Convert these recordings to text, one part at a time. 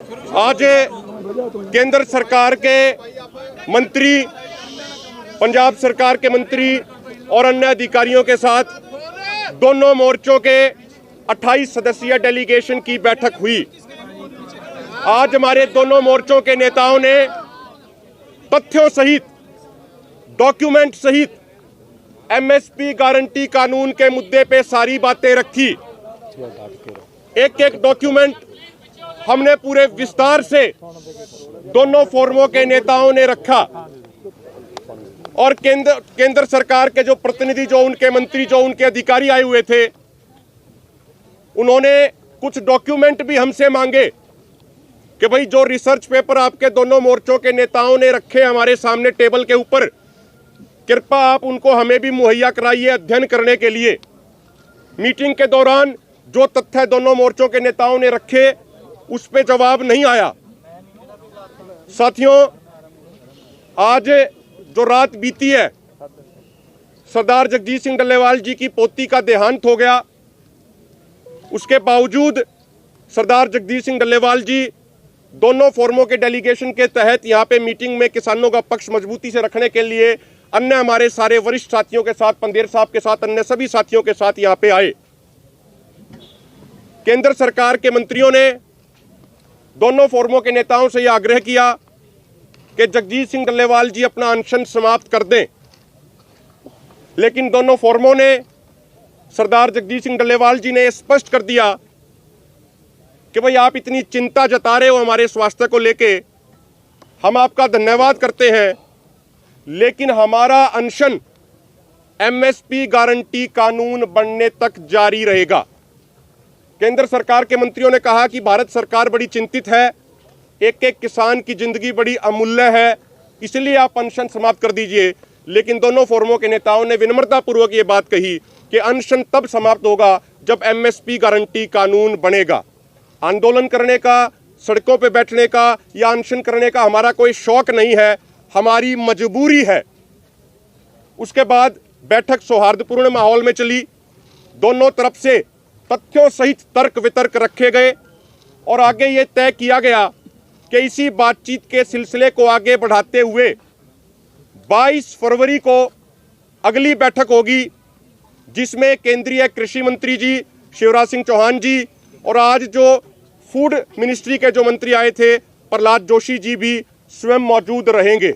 आज केंद्र सरकार के मंत्री, पंजाब सरकार के मंत्री और अन्य अधिकारियों के साथ दोनों मोर्चों के 28 सदस्यीय डेलीगेशन की बैठक हुई। आज हमारे दोनों मोर्चों के नेताओं ने तथ्यों सहित, डॉक्यूमेंट सहित एमएसपी गारंटी कानून के मुद्दे पे सारी बातें रखी। एक एक डॉक्यूमेंट हमने पूरे विस्तार से दोनों फोरमों के नेताओं ने रखा और केंद्र सरकार के जो प्रतिनिधि, जो उनके मंत्री, जो उनके अधिकारी आए हुए थे, उन्होंने कुछ डॉक्यूमेंट भी हमसे मांगे कि भाई जो रिसर्च पेपर आपके दोनों मोर्चों के नेताओं ने रखे हमारे सामने टेबल के ऊपर, कृपया आप उनको हमें भी मुहैया कराइए अध्ययन करने के लिए। मीटिंग के दौरान जो तथ्य दोनों मोर्चों के नेताओं ने रखे उस पे जवाब नहीं आया। साथियों, आज जो रात बीती है, सरदार जगजीत सिंह डल्लेवाल जी की पोती का देहांत हो गया। उसके बावजूद सरदार जगजीत सिंह डल्लेवाल जी दोनों फोरमों के डेलीगेशन के तहत यहाँ पे मीटिंग में किसानों का पक्ष मजबूती से रखने के लिए अन्य हमारे सारे वरिष्ठ साथियों के साथ, पंदेर साहब के साथ, अन्य सभी साथियों के साथ यहाँ पे आए। केंद्र सरकार के मंत्रियों ने दोनों फोरमों के नेताओं से यह आग्रह किया कि जगजीत सिंह डल्लेवाल जी अपना अनशन समाप्त कर दें, लेकिन दोनों फोरमों ने, सरदार जगजीत सिंह डल्लेवाल जी ने स्पष्ट कर दिया कि भाई आप इतनी चिंता जता रहे हो हमारे स्वास्थ्य को लेके, हम आपका धन्यवाद करते हैं, लेकिन हमारा अनशन एमएसपी गारंटी कानून बनने तक जारी रहेगा। केंद्र सरकार के मंत्रियों ने कहा कि भारत सरकार बड़ी चिंतित है, एक एक किसान की जिंदगी बड़ी अमूल्य है, इसलिए आप अनशन समाप्त कर दीजिए। लेकिन दोनों फोरमों के नेताओं ने विनम्रतापूर्वक ये बात कही कि अनशन तब समाप्त होगा जब एमएसपी गारंटी कानून बनेगा। आंदोलन करने का, सड़कों पे बैठने का या अनशन करने का हमारा कोई शौक नहीं है, हमारी मजबूरी है। उसके बाद बैठक सौहार्दपूर्ण माहौल में चली। दोनों तरफ से तथ्यों सहित तर्क वितर्क रखे गए और आगे ये तय किया गया कि इसी बातचीत के सिलसिले को आगे बढ़ाते हुए 22 फरवरी को अगली बैठक होगी, जिसमें केंद्रीय कृषि मंत्री जी शिवराज सिंह चौहान जी और आज जो फूड मिनिस्ट्री के जो मंत्री आए थे प्रहलाद जोशी जी भी स्वयं मौजूद रहेंगे।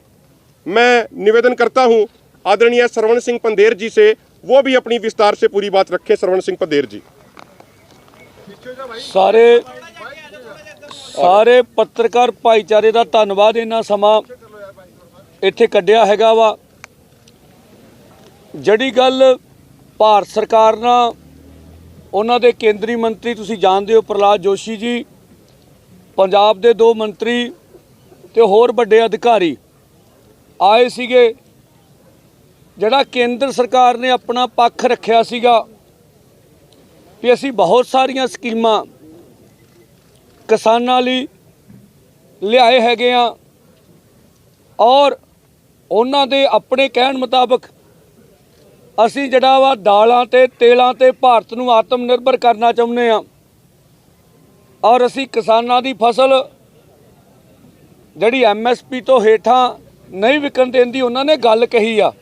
मैं निवेदन करता हूं आदरणीय श्रवण सिंह पंदेर जी से, वो भी अपनी विस्तार से पूरी बात रखे। श्रवण सिंह पंदेर जी। ਸਾਰੇ ਪੱਤਰਕਾਰ ਭਾਈਚਾਰੇ ਦਾ ਧੰਨਵਾਦ, ਇਹਨਾਂ ਸਮਾਂ ਇੱਥੇ ਕੱਢਿਆ ਹੈਗਾ ਵਾ। ਜਿਹੜੀ ਗੱਲ ਭਾਰਤ ਸਰਕਾਰ ਨਾਲ ਉਹਨਾਂ ਦੇ ਕੇਂਦਰੀ ਮੰਤਰੀ, ਤੁਸੀਂ ਜਾਣਦੇ ਹੋ ਪ੍ਰਹਲਾਦ ਜੋਸ਼ੀ ਜੀ, ਪੰਜਾਬ ਦੇ 2 ਮੰਤਰੀ ਤੇ ਹੋਰ ਵੱਡੇ ਅਧਿਕਾਰੀ ਆਏ ਸੀਗੇ, ਜਿਹੜਾ ਕੇਂਦਰ ਸਰਕਾਰ ਨੇ ਆਪਣਾ ਪੱਖ ਰੱਖਿਆ ਸੀਗਾ ਵੀ ਅਸੀਂ ਬਹੁਤ ਸਾਰੀਆਂ ਸਕੀਮਾਂ ਕਿਸਾਨਾਂ ਲਈ ਲਿਆਏ ਹੈਗੇ ਆ ਔਰ ਉਹਨਾਂ ਦੇ ਆਪਣੇ ਕਹਿਣ ਮੁਤਾਬਕ ਅਸੀਂ ਜਿਹੜਾ ਵਾ ਦਾਲਾਂ ਤੇ ਤੇਲਾਂ ਤੇ ਭਾਰਤ ਨੂੰ ਆਤਮ ਨਿਰਭਰ ਕਰਨਾ ਚਾਹੁੰਦੇ ਆ ਔਰ ਅਸੀਂ ਕਿਸਾਨਾਂ ਦੀ ਫਸਲ ਜਿਹੜੀ ਐਮਐਸਪੀ ਤੋਂ ਹੇਠਾਂ ਨਹੀਂ ਵਿਕਣ ਦੇਣ ਦੀ ਉਹਨਾਂ ਨੇ ਗੱਲ ਕਹੀ ਆ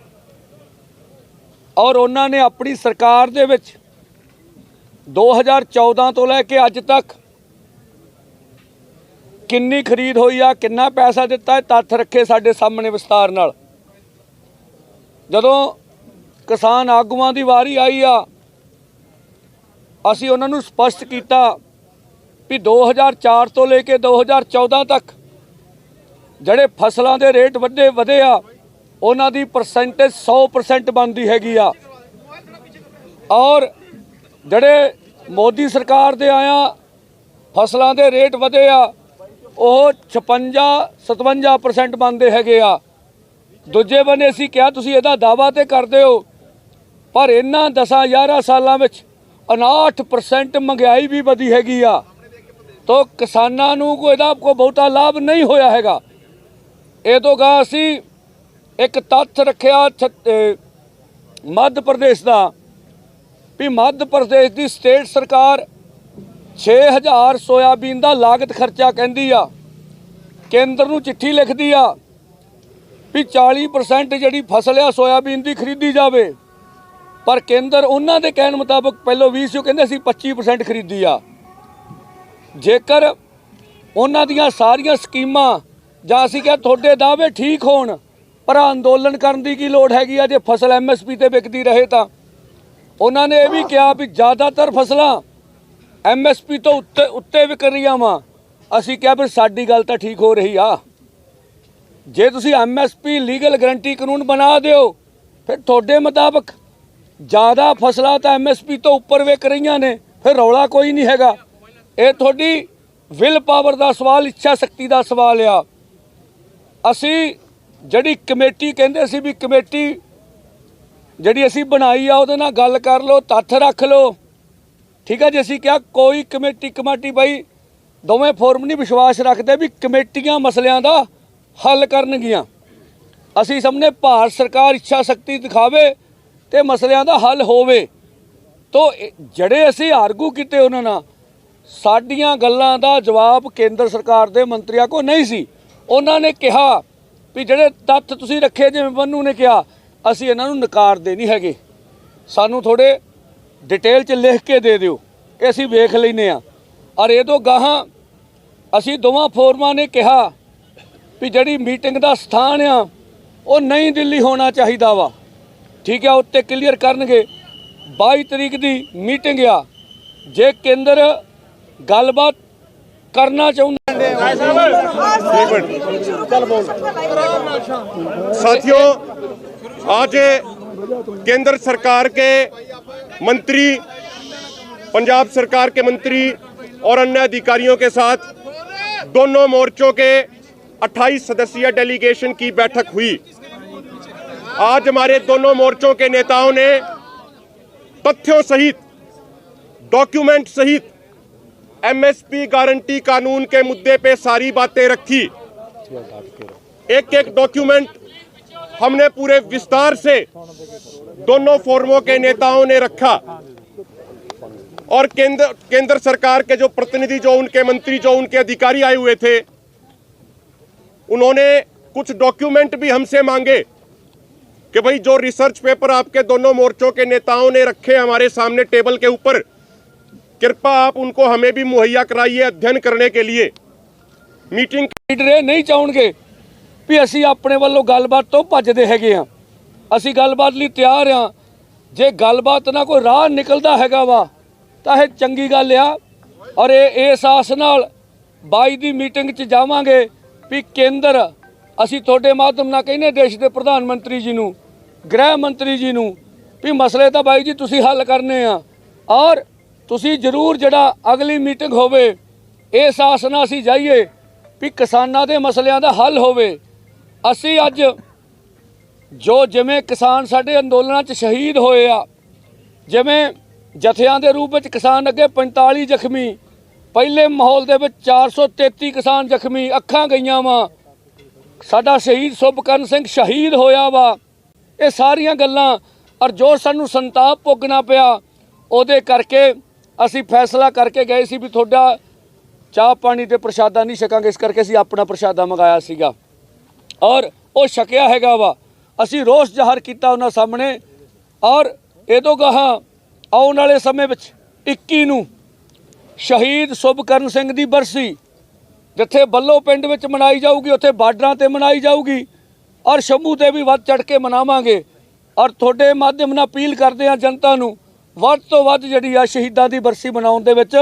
ਔਰ ਉਹਨਾਂ ਨੇ ਆਪਣੀ ਸਰਕਾਰ ਦੇ ਵਿੱਚ 2014 ਤੋਂ ਲੈ ਕੇ ਅੱਜ ਤੱਕ ਕਿੰਨੀ ਖਰੀਦ ਹੋਈ ਆ, ਕਿੰਨਾ ਪੈਸਾ ਦਿੱਤਾ ਹੈ, ਤੱਥ ਰੱਖੇ ਸਾਡੇ ਸਾਹਮਣੇ ਵਿਸਤਾਰ ਨਾਲ। ਜਦੋਂ ਕਿਸਾਨ ਆਗੂਆਂ ਦੀ ਵਾਰੀ ਆਈ ਆ, ਅਸੀਂ ਉਹਨਾਂ ਨੂੰ ਸਪਸ਼ਟ ਕੀਤਾ ਵੀ 2004 ਤੋਂ ਲੈ ਕੇ 2014 ਤੱਕ ਜਿਹੜੇ ਫਸਲਾਂ ਦੇ ਰੇਟ ਵਧੇ ਆ, ਉਹਨਾਂ ਦੀ ਪਰਸੈਂਟੇਜ 100% ਬਣਦੀ ਹੈਗੀ ਆ ਔਰ ਜਿਹੜੇ ਮੋਦੀ ਸਰਕਾਰ ਦੇ ਆਇਆ ਫਸਲਾਂ ਦੇ ਰੇਟ ਵਧੇ ਆ ਉਹ 56-57% ਬਣਦੇ ਹੈਗੇ ਆ। ਦੂਜੇ ਬੰਨੇ ਅਸੀਂ ਕਿਹਾ ਤੁਸੀਂ ਇਹਦਾ ਦਾਅਵਾ ਤੇ ਕਰਦੇ ਹੋ, ਪਰ ਇਹਨਾਂ 10-11 ਸਾਲਾਂ ਵਿੱਚ 59% ਮਹਿੰਗਾਈ ਵੀ ਵਧੀ ਹੈਗੀ ਆ, ਤਾਂ ਕਿਸਾਨਾਂ ਨੂੰ ਕੋਈ ਇਹਦਾ ਕੋਈ ਬਹੁਤਾ ਲਾਭ ਨਹੀਂ ਹੋਇਆ ਹੈਗਾ। ਇਹ ਤੋਂ ਗਾ ਅਸੀਂ ਇੱਕ ਤੱਥ ਰੱਖਿਆ ਮੱਧ ਪ੍ਰਦੇਸ਼ ਦਾ, भी मध्य प्रदेश की स्टेट सरकार 6000 ਸੋਇਆਬੀਨ ਦਾ ਲਾਗਤ ਖਰਚਾ ਕਹਿੰਦੀ ਆ। ਕੇਂਦਰ ਨੂੰ ਚਿੱਠੀ ਲਿਖਦੀ ਆ ਵੀ 40% ਜਿਹੜੀ ਫਸਲ ਆ ਸੋਇਆਬੀਨ ਦੀ ਖਰੀਦੀ ਜਾਵੇ, ਪਰ ਕੇਂਦਰ ਉਹਨਾਂ ਦੇ ਕਹਿਣ ਮੁਤਾਬਕ ਪਹਿਲੋਂ 20 ਸੀ, ਕਹਿੰਦੇ ਅਸੀਂ 25% ਖਰੀਦੀ ਆ। ਜੇਕਰ ਉਹਨਾਂ ਦੀਆਂ ਸਾਰੀਆਂ ਸਕੀਮਾਂ ਜਾਂ ਅਸੀਂ ਕਿਹਾ ਤੁਹਾਡੇ ਦਾਅਵੇ ਠੀਕ ਹੋਣ, ਪਰ ਅੰਦੋਲਨ ਕਰਨ ਦੀ ਕੀ ਲੋੜ ਹੈਗੀ ਆ ਜੇ ਫਸਲ MSP ਤੇ ਵਿਕਦੀ ਰਹੇ ਤਾਂ। ਉਹਨਾਂ ਨੇ ਇਹ ਵੀ ਕਿਹਾ ਵੀ ਜ਼ਿਆਦਾਤਰ ਫਸਲਾਂ MSP ਤੋਂ ਉੱਤੇ ਵਿਕ ਰਹੀਆਂ ਵਾ। ਅਸੀਂ ਕਿਹਾ ਫਿਰ ਸਾਡੀ ਗੱਲ ਤਾਂ ਠੀਕ ਹੋ ਰਹੀ ਆ। ਜੇ ਤੁਸੀਂ MSP ਲੀਗਲ ਗਰੰਟੀ ਕਾਨੂੰਨ ਬਣਾ ਦਿਓ, ਫਿਰ ਤੁਹਾਡੇ ਮੁਤਾਬਕ ਜ਼ਿਆਦਾ ਫਸਲਾਂ ਤਾਂ MSP ਤੋਂ ਉੱਪਰ ਵਿਕ ਰਹੀਆਂ ਨੇ, ਫਿਰ ਰੌਲਾ ਕੋਈ ਨਹੀਂ ਹੈਗਾ। ਇਹ ਤੁਹਾਡੀ ਵਿਲ ਪਾਵਰ ਦਾ ਸਵਾਲ, ਇੱਛਾ ਸ਼ਕਤੀ ਦਾ ਸਵਾਲ ਆ। ਅਸੀਂ ਜਿਹੜੀ ਕਮੇਟੀ ਕਹਿੰਦੇ ਸੀ ਵੀ ਕਮੇਟੀ ਜਿਹੜੀ ਅਸੀਂ ਬਣਾਈ ਆ ਉਹਦੇ ਨਾਲ ਗੱਲ ਕਰ ਲਓ, ਤੱਥ ਰੱਖ ਲਓ, ਠੀਕ ਹੈ ਜੀ। ਅਸੀਂ ਕਿਹਾ ਕੋਈ ਕਮੇਟੀ ਬਾਈ ਦੋਵੇਂ ਫੋਰਮ ਨਹੀਂ ਵਿਸ਼ਵਾਸ ਰੱਖਦੇ ਵੀ ਕਮੇਟੀਆਂ ਮਸਲਿਆਂ ਦਾ ਹੱਲ ਕਰਨਗੀਆਂ। ਅਸੀਂ ਸਾਹਮਣੇ ਭਾਰਤ ਸਰਕਾਰ ਇੱਛਾ ਸ਼ਕਤੀ ਦਿਖਾਵੇ ਤੇ ਮਸਲਿਆਂ ਦਾ ਹੱਲ ਹੋਵੇ। ਤੋ ਜਿਹੜੇ ਅਸੀਂ ਆਰਗੂ ਕੀਤੇ ਉਹਨਾਂ ਨਾਲ, ਸਾਡੀਆਂ ਗੱਲਾਂ ਦਾ ਜਵਾਬ ਕੇਂਦਰ ਸਰਕਾਰ ਦੇ ਮੰਤਰੀਆਂ ਕੋਲ ਨਹੀਂ ਸੀ। ਉਹਨਾਂ ਨੇ ਕਿਹਾ ਵੀ ਜਿਹੜੇ ਤੱਥ ਤੁਸੀਂ ਰੱਖੇ, ਜਿਵੇਂ ਬੰਨੂ ਨੇ ਕਿਹਾ, ਅਸੀਂ ਇਹਨਾਂ ਨੂੰ ਨਕਾਰਦੇ ਨਹੀਂ ਹੈਗੇ, ਸਾਨੂੰ ਥੋੜੇ ਡਿਟੇਲ 'ਚ ਲਿਖ ਕੇ ਦੇ ਦਿਓ, ਇਹ ਅਸੀਂ ਵੇਖ ਲੈਂਦੇ ਹਾਂ। ਔਰ ਇਹ ਤੋਂ ਗਾਹਾਂ ਅਸੀਂ ਦੋਵਾਂ ਫੋਰਮਾਂ ਨੇ ਕਿਹਾ ਵੀ ਜਿਹੜੀ ਮੀਟਿੰਗ ਦਾ ਸਥਾਨ ਆ ਉਹ ਨਈ ਦਿੱਲੀ ਹੋਣਾ ਚਾਹੀਦਾ ਵਾ, ਠੀਕ ਆ। ਉੱਤੇ ਕਲੀਅਰ ਕਰਨਗੇ 22 ਤਰੀਕ ਦੀ ਮੀਟਿੰਗ ਆ। ਜੇ ਕੇਂਦਰ ਗੱਲਬਾਤ करना चाहते साथियों, आज केंद्र सरकार के मंत्री, पंजाब सरकार के मंत्री और अन्य अधिकारियों के साथ दोनों मोर्चों के 28 सदस्यीय डेलीगेशन की बैठक हुई। आज हमारे दोनों मोर्चों के नेताओं ने तथ्यों सहित, डॉक्यूमेंट सहित MSP गारंटी कानून के मुद्दे पे सारी बातें रखी। एक एक डॉक्यूमेंट हमने पूरे विस्तार से दोनों फोरमों के नेताओं ने रखा। और केंद्र सरकार के जो प्रतिनिधि, जो उनके मंत्री, जो उनके अधिकारी आए हुए थे, उन्होंने कुछ डॉक्यूमेंट भी हमसे मांगे कि भाई जो रिसर्च पेपर आपके दोनों मोर्चों के नेताओं ने रखे हमारे सामने टेबल के ऊपर, कृपा आप उनको हमें भी मुहैया कराइए अध्ययन करने के लिए। मीटिंग लीडर नहीं चाहणगे भी ਅਸੀਂ ਆਪਣੇ ਵੱਲੋਂ ਗੱਲਬਾਤ ਤੋਂ ਭੱਜਦੇ ਹੈਗੇ ਆ। ਅਸੀਂ ਗੱਲਬਾਤ ਲਈ ਤਿਆਰ ਆ। ਜੇ ਗੱਲਬਾਤ ਨਾ ਕੋਈ ਰਾਹ ਨਿਕਲਦਾ ਹੈਗਾ ਵਾ ਤਾਂ ਇਹ ਚੰਗੀ ਗੱਲ ਆ। ਔਰ ਇਸ ਆਸ ਨਾਲ 22 ਦੀ ਮੀਟਿੰਗ 'ਚ ਜਾਵਾਂਗੇ ਵੀ ਕੇਂਦਰ, ਅਸੀਂ ਤੁਹਾਡੇ ਮਾਧਿਅਮ ਨਾਲ ਕਹਿੰਦੇ ਦੇਸ਼ ਦੇ ਪ੍ਰਧਾਨ ਮੰਤਰੀ ਜੀ ਨੂੰ, ਗ੍ਰਹਿ ਮੰਤਰੀ ਜੀ ਨੂੰ, ਵੀ ਮਸਲੇ ਤਾਂ ਬਾਈ ਜੀ ਤੁਸੀਂ ਹੱਲ ਕਰਨੇ ਆ। ਔਰ ਤੁਸੀਂ ਜ਼ਰੂਰ ਜਿਹੜਾ ਅਗਲੀ ਮੀਟਿੰਗ ਹੋਵੇ ਇਸ ਆਸ ਨਾਲ ਅਸੀਂ ਜਾਈਏ ਵੀ ਕਿਸਾਨਾਂ ਦੇ ਮਸਲਿਆਂ ਦਾ ਹੱਲ ਹੋਵੇ। ਅਸੀਂ ਅੱਜ ਜੋ ਜਿਵੇਂ ਕਿਸਾਨ ਸਾਡੇ ਅੰਦੋਲਨਾਂ 'ਚ ਸ਼ਹੀਦ ਹੋਏ ਆ, ਜਿਵੇਂ ਜਥਿਆਂ ਦੇ ਰੂਪ ਵਿੱਚ ਕਿਸਾਨ ਅੱਗੇ 45 ਜ਼ਖਮੀ, ਪਹਿਲੇ ਮਾਹੌਲ ਦੇ ਵਿੱਚ 433 ਕਿਸਾਨ ਜ਼ਖਮੀ, ਅੱਖਾਂ ਗਈਆਂ ਵਾ, ਸਾਡਾ ਸ਼ਹੀਦ ਸੁਭਕਰਨ ਸਿੰਘ ਸ਼ਹੀਦ ਹੋਇਆ ਵਾ। ਇਹ ਸਾਰੀਆਂ ਗੱਲਾਂ ਔਰ ਜੋ ਸਾਨੂੰ ਸੰਤਾਪ ਭੋਗਣਾ ਪਿਆ, ਉਹਦੇ ਕਰਕੇ ਅਸੀਂ ਫੈਸਲਾ ਕਰਕੇ ਗਏ ਸੀ ਵੀ ਤੁਹਾਡਾ ਚਾਹ ਪਾਣੀ ਤੇ ਪ੍ਰਸ਼ਾਦਾ ਨਹੀਂ ਛਕਾਂਗੇ। ਇਸ ਕਰਕੇ ਅਸੀਂ ਆਪਣਾ ਪ੍ਰਸ਼ਾਦਾ ਮੰਗਾਇਆ ਸੀਗਾ ਔਰ ਉਹ ਛਕਿਆ ਹੈਗਾ ਵਾ। ਅਸੀਂ ਰੋਸ ਜ਼ਾਹਰ ਕੀਤਾ ਉਹਨਾਂ ਸਾਹਮਣੇ। ਔਰ ਇਹ ਤੋਂ ਗਾਹਾਂ ਆਉਣ ਵਾਲੇ ਸਮੇਂ ਵਿੱਚ 21 ਨੂੰ ਸ਼ਹੀਦ ਸੁਭਕਰਨ ਸਿੰਘ ਦੀ ਬਰਸੀ ਜਿੱਥੇ ਬੱਲੋ ਪਿੰਡ ਵਿੱਚ ਮਨਾਈ ਜਾਊਗੀ, ਉੱਥੇ ਬਾਰਡਰਾਂ ਤੇ ਮਨਾਈ ਜਾਊਗੀ ਔਰ ਸ਼ੰਭੂ ਤੇ ਵੀ ਵੱਧ ਚੜ੍ਹ ਕੇ ਮਨਾਵਾਂਗੇ। ਔਰ ਤੁਹਾਡੇ ਮਾਧਿਅਮ ਨਾਲ ਅਪੀਲ ਕਰਦੇ ਹਾਂ ਜਨਤਾ ਨੂੰ ਵੱਧ ਤੋਂ ਵੱਧ ਜਿਹੜੀ ਆ ਸ਼ਹੀਦਾਂ ਦੀ ਬਰਸੀ ਮਨਾਉਣ ਦੇ ਵਿੱਚ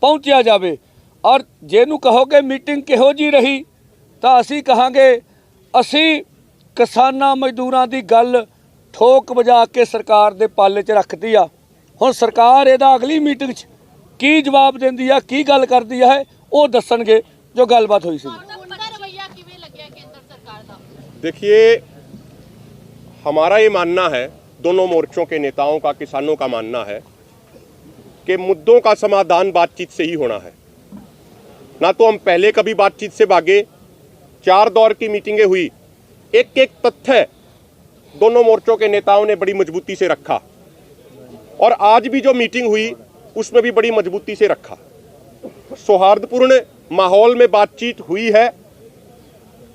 ਪਹੁੰਚਿਆ ਜਾਵੇ। ਔਰ ਜਿਹਨੂੰ ਕਹੋਗੇ ਮੀਟਿੰਗ ਕਿਹੋ ਜਿਹੀ ਰਹੀ ਤਾਂ ਅਸੀਂ ਕਹਾਂਗੇ ਅਸੀਂ ਕਿਸਾਨਾਂ ਮਜ਼ਦੂਰਾਂ ਦੀ ਗੱਲ ਠੋਕ ਵਜਾ ਕੇ ਸਰਕਾਰ ਦੇ ਪਾਲੇ 'ਚ ਰੱਖਦੀ ਆ। ਹੁਣ ਸਰਕਾਰ ਇਹਦਾ ਅਗਲੀ ਮੀਟਿੰਗ 'ਚ ਕੀ ਜਵਾਬ ਦਿੰਦੀ ਆ, ਕੀ ਗੱਲ ਕਰਦੀ ਹੈ, ਉਹ ਦੱਸਣਗੇ ਜੋ ਗੱਲਬਾਤ ਹੋਈ ਸੀ। देखिए, हमारा ये मानना है, दोनों मोर्चों के नेताओं का, किसानों का मानना है कि मुद्दों का समाधान बातचीत से ही होना है। ना तो हम पहले कभी बातचीत से भागे, 4 दौर की मीटिंगें हुई, एक एक तथ्य दोनों मोर्चों के नेताओं ने बड़ी मजबूती से रखा और आज भी जो मीटिंग हुई उसमें भी बड़ी मजबूती से रखा। सौहार्दपूर्ण माहौल में बातचीत हुई है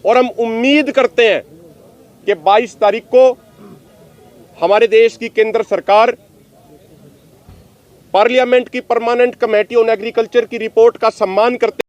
और हम उम्मीद करते हैं कि 22 तारीख को हमारे देश की केंद्र सरकार पार्लियामेंट की परमानेंट कमेटी ऑन एग्रीकल्चर की रिपोर्ट का सम्मान करते